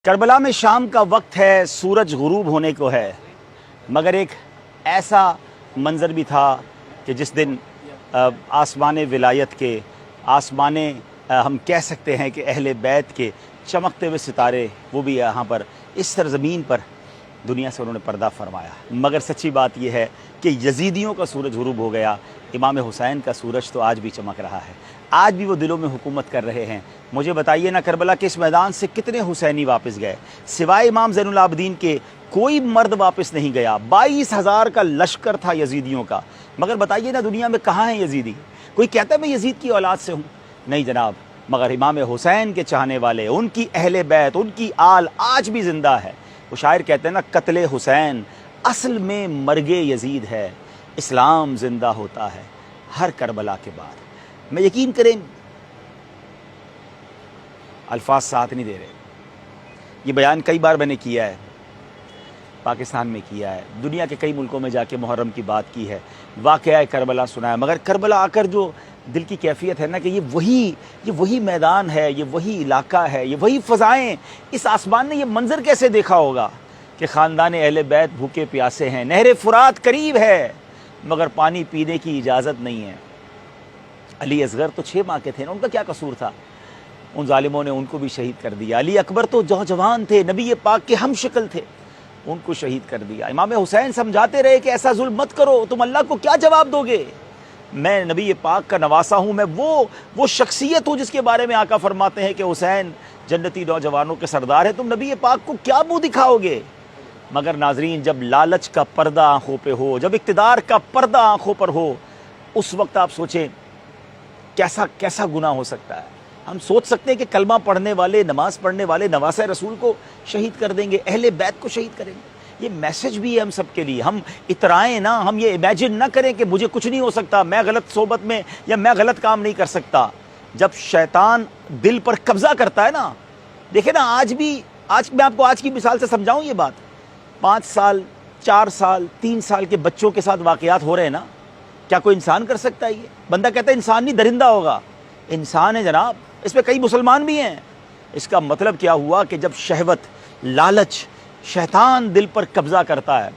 کربلا میں شام کا وقت ہے، سورج غروب ہونے کو ہے، مگر ایک ایسا منظر بھی تھا کہ جس دن آسمان ولایت کے آسمان ہم کہہ سکتے ہیں کہ اہل بیت کے چمکتے ہوئے ستارے وہ بھی یہاں پر اس سرزمین پر دنیا سے انہوں نے پردہ فرمایا۔ مگر سچی بات یہ ہے کہ یزیدیوں کا سورج غروب ہو گیا، امام حسین کا سورج تو آج بھی چمک رہا ہے، آج بھی وہ دلوں میں حکومت کر رہے ہیں۔ مجھے بتائیے نا، کربلا کے اس میدان سے کتنے حسینی واپس گئے؟ سوائے امام زین العابدین کے کوئی مرد واپس نہیں گیا۔ 22,000 کا لشکر تھا یزیدیوں کا، مگر بتائیے نا دنیا میں کہاں ہیں یزیدی؟ کوئی کہتا ہے میں یزید کی اولاد سے ہوں، نہیں جناب، مگر امام حسین کے چاہنے والے، ان کی اہل بیت، ان کی آل آج بھی زندہ ہے۔ وہ شاعر کہتے ہیں نا، قتل حسین اصل میں مرگ یزید ہے، اسلام زندہ ہوتا ہے ہر کربلا کے بعد۔ میں یقین کریں، الفاظ ساتھ نہیں دے رہے، یہ بیان کئی بار میں نے کیا ہے، پاکستان میں کیا ہے، دنیا کے کئی ملکوں میں جا کے محرم کی بات کی ہے، واقعہ کربلا سنایا، مگر کربلا آ کر جو دل کی کیفیت ہے نا کہ یہ وہی میدان ہے، یہ وہی علاقہ ہے، یہ وہی فضائیں۔ اس آسمان نے یہ منظر کیسے دیکھا ہوگا کہ خاندان اہل بیت بھوکے پیاسے ہیں، نہر فرات قریب ہے مگر پانی پینے کی اجازت نہیں ہے۔ علی اصغر تو 6 ماہ کے تھے نا، ان کا کیا قصور تھا؟ ان ظالموں نے ان کو بھی شہید کر دیا۔ علی اکبر تو نوجوان تھے، نبی پاک کے ہم شکل تھے، ان کو شہید کر دیا۔ امام حسین سمجھاتے رہے کہ ایسا ظلم مت کرو، تم اللہ کو کیا جواب دو گے؟ میں نبی پاک کا نواسا ہوں، میں وہ شخصیت ہوں جس کے بارے میں آقا فرماتے ہیں کہ حسین جنتی نوجوانوں کے سردار ہے، تم نبی پاک کو کیا منہ دکھاؤ گے؟ مگر ناظرین، جب لالچ کا پردہ آنکھوں پہ ہو، جب اقتدار کا پردہ آنکھوں پر ہو، اس وقت آپ سوچیں کیسا گناہ ہو سکتا ہے۔ ہم سوچ سکتے ہیں کہ کلمہ پڑھنے والے، نماز پڑھنے والے نواسہ رسول کو شہید کر دیں گے، اہل بیت کو شہید کریں گے۔ یہ میسج بھی ہے ہم سب کے لیے، ہم اترائیں نا، ہم یہ امیجن نہ کریں کہ مجھے کچھ نہیں ہو سکتا، میں غلط صحبت میں یا میں غلط کام نہیں کر سکتا۔ جب شیطان دل پر قبضہ کرتا ہے نا، دیکھیں نا، آج میں آپ کو آج کی مثال سے سمجھاؤں یہ بات، 5 سال 4 سال 3 سال کے بچوں کے ساتھ واقعات ہو رہے ہیں نا، کیا کوئی انسان کر سکتا ہے؟ یہ بندہ کہتا ہے انسان نہیں، درندہ ہوگا، انسان ہے جناب، اس میں کئی مسلمان بھی ہیں۔ اس کا مطلب کیا ہوا کہ جب شہوت، لالچ، شیطان دل پر قبضہ کرتا ہے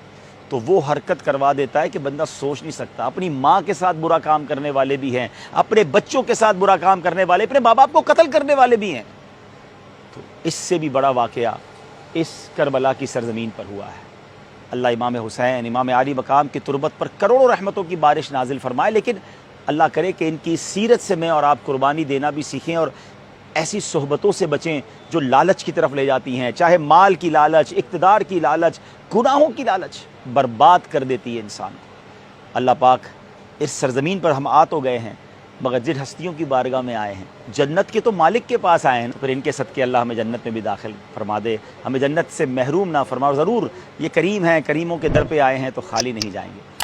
تو وہ حرکت کروا دیتا ہے کہ بندہ سوچ نہیں سکتا۔ اپنی ماں کے ساتھ برا کام کرنے والے بھی ہیں، اپنے بچوں کے ساتھ برا کام کرنے والے، اپنے ماں باپ کو قتل کرنے والے بھی ہیں۔ تو اس سے بھی بڑا واقعہ اس کربلا کی سرزمین پر ہوا ہے۔ اللہ امام حسین، امام عالی مقام کی تربت پر کروڑوں رحمتوں کی بارش نازل فرمائے، لیکن اللہ کرے کہ ان کی سیرت سے میں اور آپ قربانی دینا بھی سیکھیں اور ایسی صحبتوں سے بچیں جو لالچ کی طرف لے جاتی ہیں، چاہے مال کی لالچ، اقتدار کی لالچ، گناہوں کی لالچ، برباد کر دیتی ہے انسان کو۔ اللہ پاک، اس سرزمین پر ہم آ تو گئے ہیں، مگر جن ہستیوں کی بارگاہ میں آئے ہیں، جنت کے تو مالک کے پاس آئے ہیں، پھر ان کے صدقے اللہ ہمیں جنت میں بھی داخل فرما دے، ہمیں جنت سے محروم نہ فرما، اور ضرور یہ کریم ہیں، کریموں کے در پہ آئے ہیں تو خالی نہیں جائیں گے۔